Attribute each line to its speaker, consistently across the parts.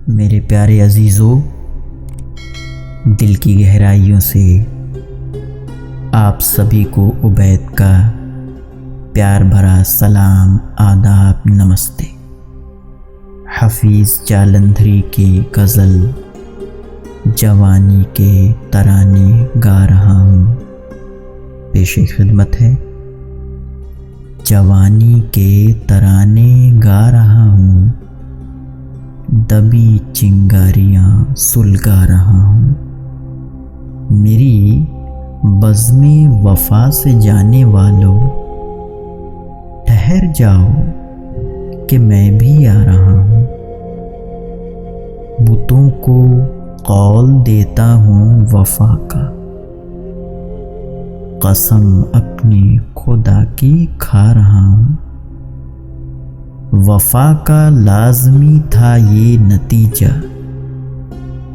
Speaker 1: मेरे प्यारे अजीज़ों, दिल की गहराइयों से आप सभी को उबैद का प्यार भरा सलाम, आदाब, नमस्ते। हफीज़ जालंधरी की गज़ल जवानी के तराने गा रहा हूँ, पेशे खिदमत है। जवानी के तराने गा रहा हूँ, दबी चिंगारियाँ सुलगा रहा हूँ। मेरी बज़्मे वफ़ा से जाने वालों, ठहर जाओ कि मैं भी आ रहा हूँ। बुतों को कौल देता हूँ वफ़ा का, कसम अपनी खुदा की खा रहा हूँ। वफ़ा का लाज़मी था ये नतीजा,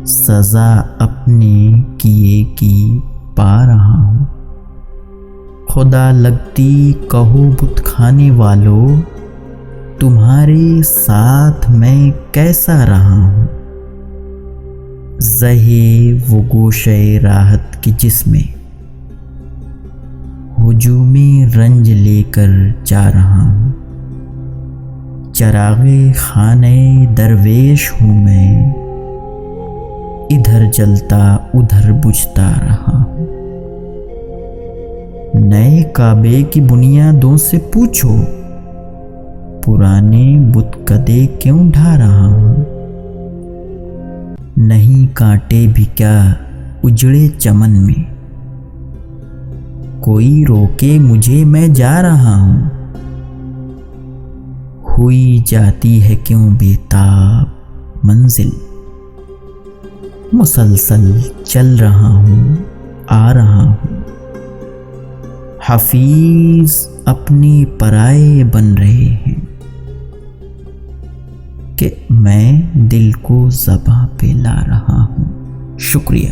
Speaker 1: सज़ा अपने किए की पा रहा हूँ। खुदा लगती कहो बुत खाने वालों, तुम्हारे साथ मैं कैसा रहा हूँ। ज़हे वो गोशे राहत की जिसमें हुजूमे रंज लेकर जा रहा हूँ। चराग़े खाने दरवेश हूँ मैं, इधर जलता उधर बुझता रहा हूँ। नए काबे की बुनियादों से पूछो, पुराने बुतकदे क्यों ढा रहा हूँ। नहीं कांटे भी क्या उजड़े चमन में, कोई रोके मुझे मैं जा रहा हूँ। हुई जाती है क्यों बेताब मंजिल, मुसलसल चल रहा हूँ, आ रहा हूँ। हफीज अपने पराए बन रहे हैं कि मैं दिल को ज़बां पे ला रहा हूँ। शुक्रिया।